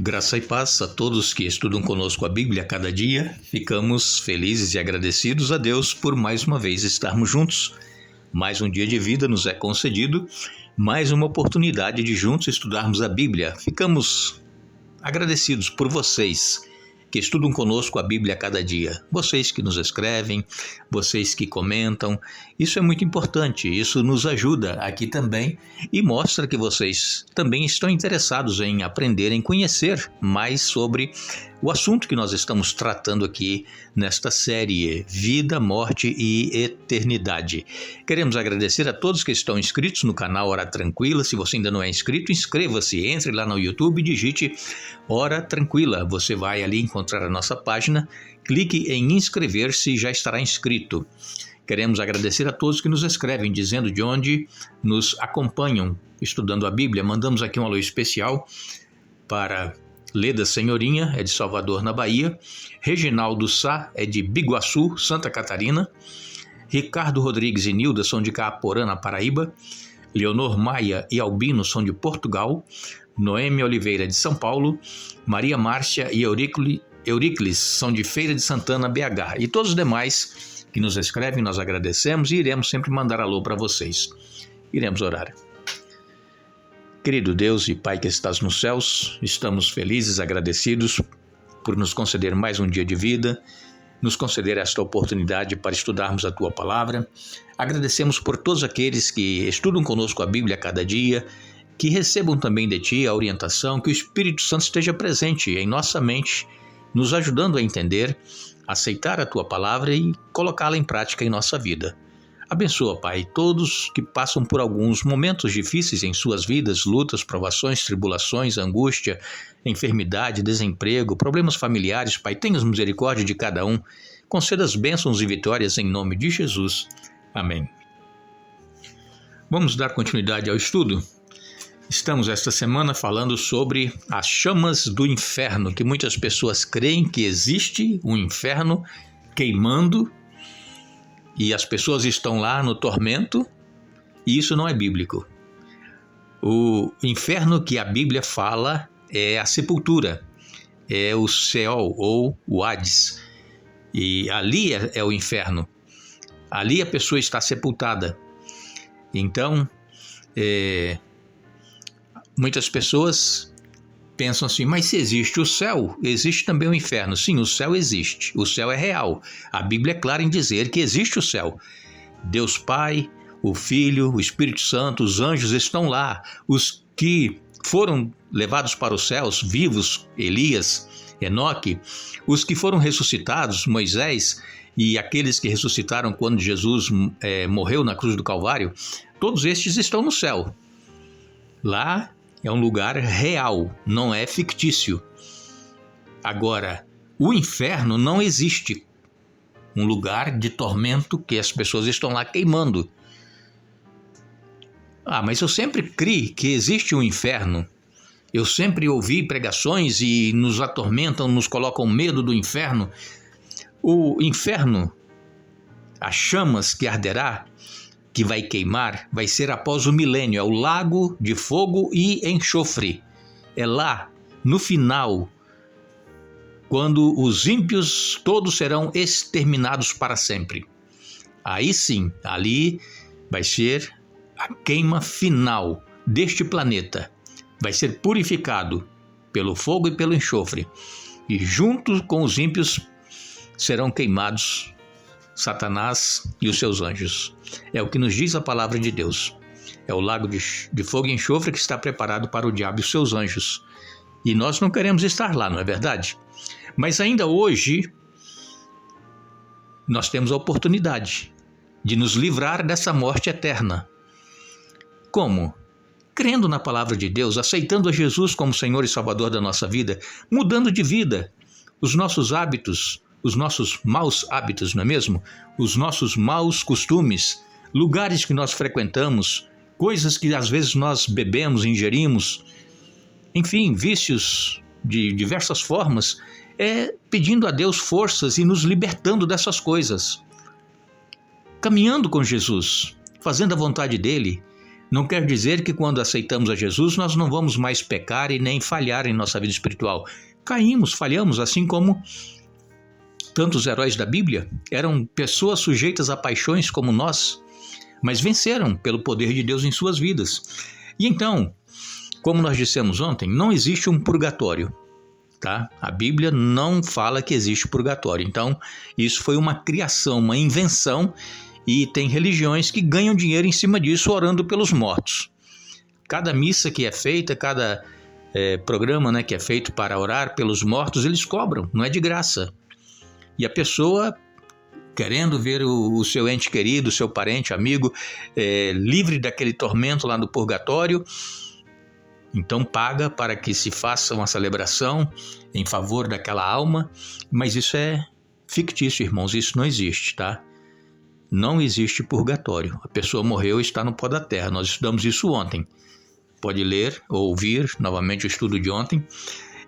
Graça e paz a todos que estudam conosco a Bíblia a cada dia. Ficamos felizes e agradecidos a Deus por mais uma vez estarmos juntos. Mais um dia de vida nos é concedido, mais uma oportunidade de juntos estudarmos a Bíblia. Ficamos agradecidos por vocês que estudam conosco a Bíblia a cada dia. Vocês que nos escrevem, vocês que comentam. Isso é muito importante, isso nos ajuda aqui também e mostra que vocês também estão interessados em aprender, em conhecer mais sobre o assunto que nós estamos tratando aqui nesta série Vida, Morte e Eternidade. Queremos agradecer a todos que estão inscritos no canal Hora Tranquila. Se você ainda não é inscrito, inscreva-se, entre lá no YouTube e digite Hora Tranquila. Você vai ali encontrar a nossa página, clique em inscrever-se e já estará inscrito. Queremos agradecer a todos que nos escrevem, dizendo de onde nos acompanham estudando a Bíblia. Mandamos aqui um alô especial para Leda Senhorinha, é de Salvador, na Bahia. Reginaldo Sá, é de Biguaçu, Santa Catarina. Ricardo Rodrigues e Nilda são de Caaporã, na Paraíba. Leonor Maia e Albino são de Portugal. Noemi Oliveira, de São Paulo. Maria Márcia e Euríclides são de Feira de Santana, BH. E todos os demais que nos escrevem, nós agradecemos e iremos sempre mandar alô para vocês. Iremos orar. Querido Deus e Pai que estás nos céus, estamos felizes, agradecidos por nos conceder mais um dia de vida, nos conceder esta oportunidade para estudarmos a Tua Palavra. Agradecemos por todos aqueles que estudam conosco a Bíblia a cada dia, que recebam também de Ti a orientação, que o Espírito Santo esteja presente em nossa mente, nos ajudando a entender, aceitar a Tua Palavra e colocá-la em prática em nossa vida. Abençoa, Pai, todos que passam por alguns momentos difíceis em suas vidas, lutas, provações, tribulações, angústia, enfermidade, desemprego, problemas familiares. Pai, tenhas misericórdia de cada um. Conceda as bênçãos e vitórias em nome de Jesus. Amém. Vamos dar continuidade ao estudo. Estamos esta semana falando sobre as chamas do inferno, que muitas pessoas creem que existe um inferno queimando, e as pessoas estão lá no tormento, e isso não é bíblico. O inferno que a Bíblia fala é a sepultura, é o Seol ou o Hades, e ali é o inferno, ali a pessoa está sepultada. Então, muitas pessoas pensam assim, mas se existe o céu, existe também o inferno. Sim, o céu existe, o céu é real. A Bíblia é clara em dizer que existe o céu. Deus Pai, o Filho, o Espírito Santo, os anjos estão lá. Os que foram levados para os céus, vivos, Elias, Enoque, os que foram ressuscitados, Moisés, e aqueles que ressuscitaram quando Jesus morreu na cruz do Calvário, todos estes estão no céu. Lá é um lugar real, não é fictício. Agora, o inferno não existe. Um lugar de tormento que as pessoas estão lá queimando. Mas eu sempre criei que existe um inferno. Eu sempre ouvi pregações e nos atormentam, nos colocam medo do inferno. O inferno, as chamas que arderá, que vai queimar, vai ser após o milênio, é o lago de fogo e enxofre. É lá, no final, quando os ímpios todos serão exterminados para sempre. Aí sim, ali vai ser a queima final deste planeta. Vai ser purificado pelo fogo e pelo enxofre. E junto com os ímpios serão queimados Satanás e os seus anjos. É o que nos diz a palavra de Deus. É o lago de fogo e enxofre que está preparado para o diabo e os seus anjos. E nós não queremos estar lá, não é verdade? Mas ainda hoje, nós temos a oportunidade de nos livrar dessa morte eterna. Como? Crendo na palavra de Deus, aceitando a Jesus como Senhor e Salvador da nossa vida, mudando de vida, os nossos hábitos, os nossos maus hábitos, não é mesmo? Os nossos maus costumes, lugares que nós frequentamos, coisas que às vezes nós bebemos, ingerimos, enfim, vícios de diversas formas, pedindo a Deus forças e nos libertando dessas coisas. Caminhando com Jesus, fazendo a vontade dEle, Não quer dizer que quando aceitamos a Jesus nós não vamos mais pecar e nem falhar em nossa vida espiritual. Caímos, falhamos, assim como tantos heróis da Bíblia eram pessoas sujeitas a paixões como nós, mas venceram pelo poder de Deus em suas vidas. E então, como nós dissemos ontem, não existe um purgatório, tá? A Bíblia não fala que existe purgatório. Então, isso foi uma criação, uma invenção, e tem religiões que ganham dinheiro em cima disso orando pelos mortos. Cada missa que é feita, cada programa, né, que é feito para orar pelos mortos, eles cobram, não é de graça. E a pessoa, querendo ver o seu ente querido, o seu parente, amigo, livre daquele tormento lá no purgatório, então paga para que se faça uma celebração em favor daquela alma, mas isso é fictício, irmãos, isso não existe, tá? Não existe purgatório. A pessoa morreu e está no pó da terra. Nós estudamos isso ontem. Pode ler ou ouvir novamente o estudo de ontem.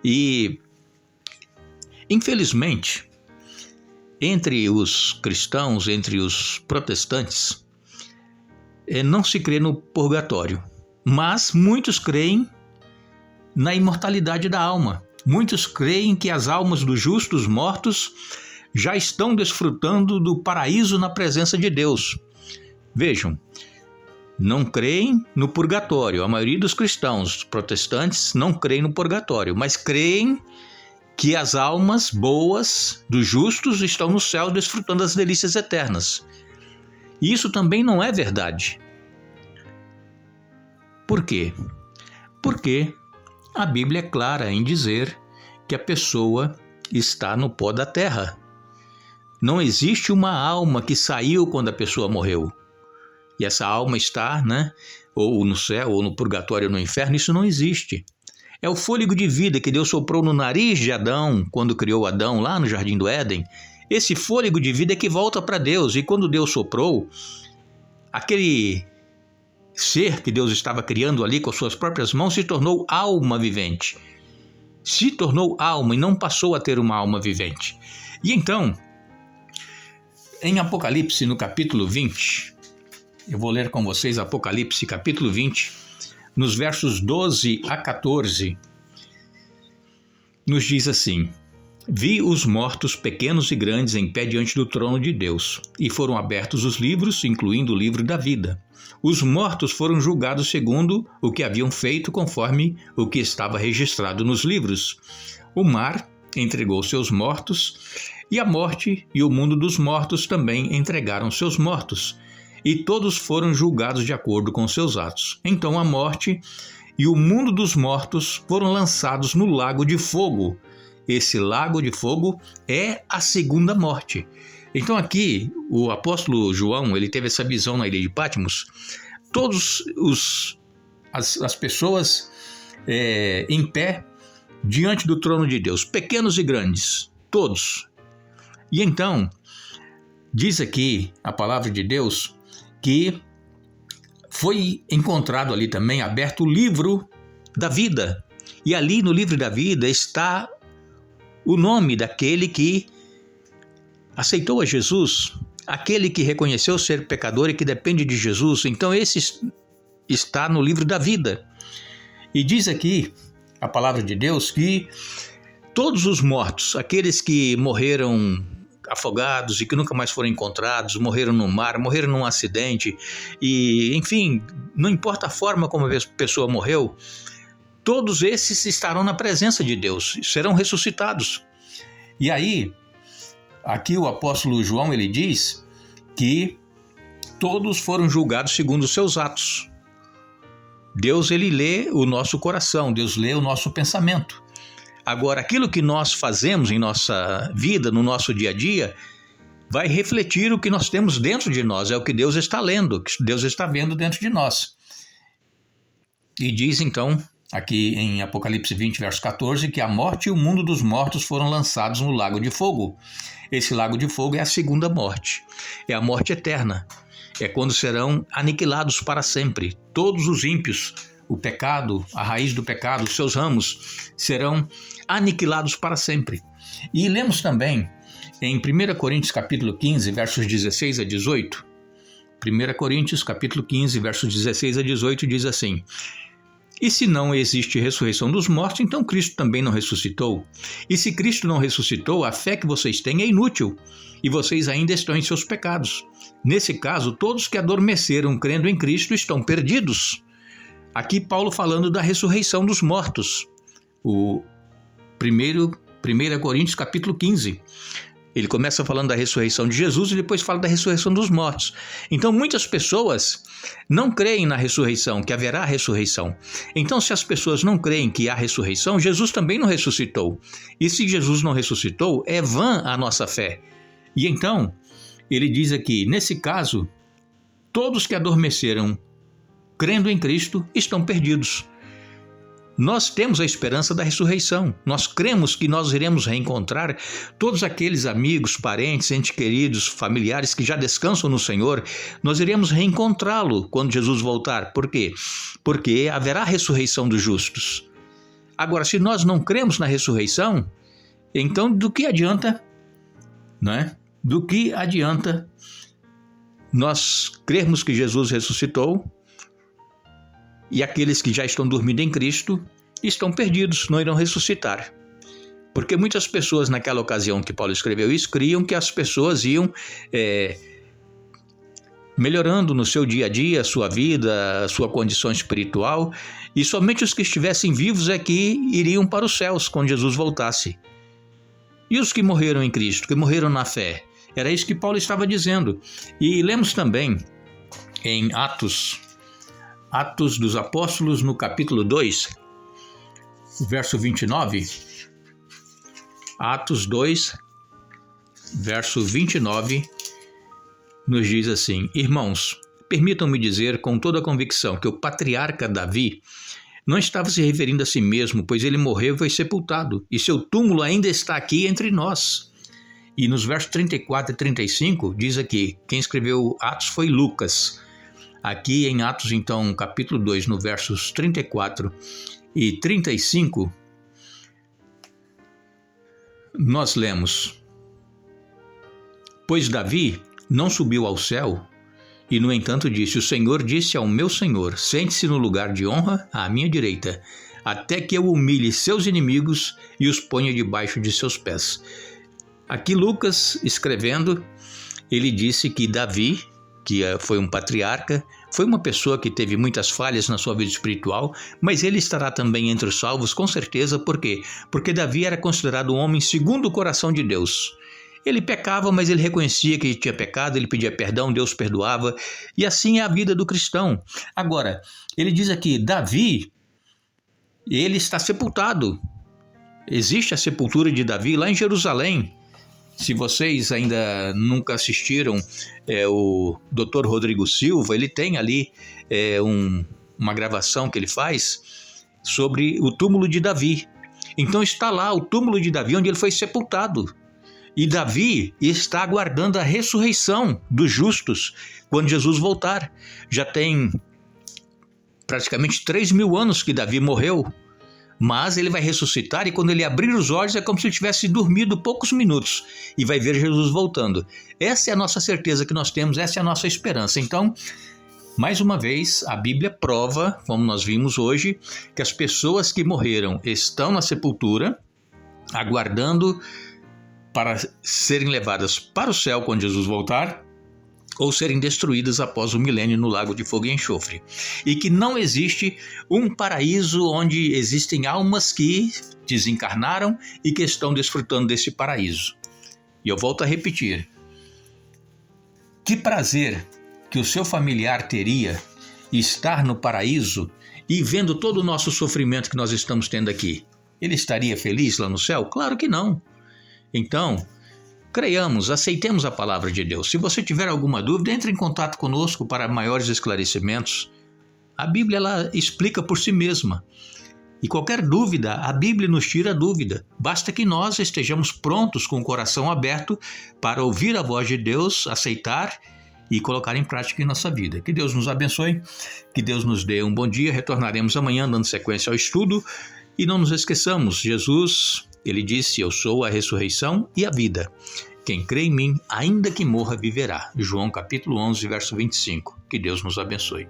E, infelizmente, entre os cristãos, entre os protestantes, não se crê no purgatório, mas muitos creem na imortalidade da alma. Muitos creem que as almas dos justos mortos já estão desfrutando do paraíso na presença de Deus. Vejam, não creem no purgatório. A maioria dos cristãos protestantes não creem no purgatório, mas creem que as almas boas dos justos estão no céu desfrutando das delícias eternas. E isso também não é verdade. Por quê? Porque a Bíblia é clara em dizer que a pessoa está no pó da terra. Não existe uma alma que saiu quando a pessoa morreu. E essa alma está, ou no céu, ou no purgatório, ou no inferno. Isso não existe. É o fôlego de vida que Deus soprou no nariz de Adão, quando criou Adão lá no Jardim do Éden. Esse fôlego de vida é que volta para Deus. E quando Deus soprou, aquele ser que Deus estava criando ali com as suas próprias mãos se tornou alma vivente. Se tornou alma e não passou a ter uma alma vivente. E então, em Apocalipse, no capítulo 20, eu vou ler com vocês Apocalipse, capítulo 20, nos versos 12 a 14, nos diz assim: Vi os mortos, pequenos e grandes, em pé diante do trono de Deus, e foram abertos os livros, incluindo o livro da vida. Os mortos foram julgados segundo o que haviam feito, conforme o que estava registrado nos livros. O mar entregou seus mortos, e a morte e o mundo dos mortos também entregaram seus mortos, e todos foram julgados de acordo com seus atos. Então a morte e o mundo dos mortos foram lançados no lago de fogo. Esse lago de fogo é a segunda morte. Então aqui o apóstolo João, ele teve essa visão na ilha de Patmos. Todas as pessoas em pé diante do trono de Deus, pequenos e grandes, todos. E então, diz aqui a palavra de Deus que foi encontrado ali também, aberto o livro da vida. E ali no livro da vida está o nome daquele que aceitou a Jesus, aquele que reconheceu ser pecador e que depende de Jesus. Então esse está no livro da vida. E diz aqui a palavra de Deus que todos os mortos, aqueles que morreram afogados e que nunca mais foram encontrados, morreram no mar, morreram num acidente, e enfim, não importa a forma como a pessoa morreu, todos esses estarão na presença de Deus, serão ressuscitados. E aí, aqui o apóstolo João, ele diz que todos foram julgados segundo os seus atos. Deus, ele lê o nosso coração, Deus lê o nosso pensamento. Agora, aquilo que nós fazemos em nossa vida, no nosso dia a dia, vai refletir o que nós temos dentro de nós, é o que Deus está lendo, que Deus está vendo dentro de nós. E diz então, aqui em Apocalipse 20, verso 14, que a morte e o mundo dos mortos foram lançados no lago de fogo. Esse lago de fogo é a segunda morte, é a morte eterna, é quando serão aniquilados para sempre. Todos os ímpios, o pecado, a raiz do pecado, os seus ramos, serão aniquilados para sempre. E lemos também em 1 Coríntios capítulo 15, versos 16 a 18, 1 Coríntios, capítulo 15, versos 16 a 18, diz assim: E se não existe ressurreição dos mortos, então Cristo também não ressuscitou. E se Cristo não ressuscitou, a fé que vocês têm é inútil, e vocês ainda estão em seus pecados. Nesse caso, todos que adormeceram crendo em Cristo estão perdidos. Aqui Paulo falando da ressurreição dos mortos. O 1 Coríntios, capítulo 15. Ele começa falando da ressurreição de Jesus e depois fala da ressurreição dos mortos. Então, muitas pessoas não creem na ressurreição, que haverá ressurreição. Então, se as pessoas não creem que há ressurreição, Jesus também não ressuscitou. E se Jesus não ressuscitou, é vã a nossa fé. E então, ele diz aqui, nesse caso, todos que adormeceram crendo em Cristo estão perdidos. Nós temos a esperança da ressurreição. Nós cremos que nós iremos reencontrar todos aqueles amigos, parentes, entes queridos, familiares que já descansam no Senhor. Nós iremos reencontrá-lo quando Jesus voltar. Por quê? Porque haverá ressurreição dos justos. Agora, se nós não cremos na ressurreição, então do que adianta, não é? Do que adianta nós crermos que Jesus ressuscitou e aqueles que já estão dormindo em Cristo estão perdidos, não irão ressuscitar. Porque muitas pessoas naquela ocasião que Paulo escreveu isso, criam que as pessoas iam melhorando no seu dia a dia, a sua vida, a sua condição espiritual, e somente os que estivessem vivos é que iriam para os céus quando Jesus voltasse. E os que morreram em Cristo, que morreram na fé? Era isso que Paulo estava dizendo. E lemos também em Atos dos Apóstolos, no capítulo 2, verso 29. Atos 2, verso 29, nos diz assim: Irmãos, permitam-me dizer com toda a convicção que o patriarca Davi não estava se referindo a si mesmo, pois ele morreu e foi sepultado, e seu túmulo ainda está aqui entre nós. E nos versos 34 e 35, diz aqui, quem escreveu Atos foi Lucas. Aqui em Atos, então, capítulo 2, no versos 34 e 35, nós lemos: Pois Davi não subiu ao céu, e no entanto disse: O Senhor disse ao meu Senhor, sente-se no lugar de honra à minha direita, até que eu humilhe seus inimigos e os ponha debaixo de seus pés. Aqui Lucas, escrevendo, ele disse que Davi, que foi um patriarca, foi uma pessoa que teve muitas falhas na sua vida espiritual, mas ele estará também entre os salvos, com certeza. Por quê? Porque Davi era considerado um homem segundo o coração de Deus. Ele pecava, mas ele reconhecia que tinha pecado, ele pedia perdão, Deus perdoava, e assim é a vida do cristão. Agora, ele diz aqui, Davi, ele está sepultado. Existe a sepultura de Davi lá em Jerusalém. Se vocês ainda nunca assistiram o Dr. Rodrigo Silva, ele tem ali uma gravação que ele faz sobre o túmulo de Davi. Então está lá o túmulo de Davi, onde ele foi sepultado. E Davi está aguardando a ressurreição dos justos quando Jesus voltar. Já tem praticamente 3.000 anos que Davi morreu. Mas ele vai ressuscitar, e quando ele abrir os olhos é como se ele tivesse dormido poucos minutos e vai ver Jesus voltando. Essa é a nossa certeza que nós temos, essa é a nossa esperança. Então, mais uma vez, a Bíblia prova, como nós vimos hoje, que as pessoas que morreram estão na sepultura, aguardando para serem levadas para o céu quando Jesus voltar, ou serem destruídas após o milênio no lago de fogo e enxofre. E que não existe um paraíso onde existem almas que desencarnaram e que estão desfrutando desse paraíso. E eu volto a repetir: que prazer que o seu familiar teria estar no paraíso e vendo todo o nosso sofrimento que nós estamos tendo aqui. Ele estaria feliz lá no céu? Claro que não. Então, creiamos, aceitemos a palavra de Deus. Se você tiver alguma dúvida, entre em contato conosco para maiores esclarecimentos. A Bíblia, ela explica por si mesma. E qualquer dúvida, a Bíblia nos tira a dúvida. Basta que nós estejamos prontos com o coração aberto para ouvir a voz de Deus, aceitar e colocar em prática em nossa vida. Que Deus nos abençoe, que Deus nos dê um bom dia. Retornaremos amanhã dando sequência ao estudo. E não nos esqueçamos, Jesus, ele disse: eu sou a ressurreição e a vida. Quem crê em mim, ainda que morra, viverá. João capítulo 11, verso 25. Que Deus nos abençoe.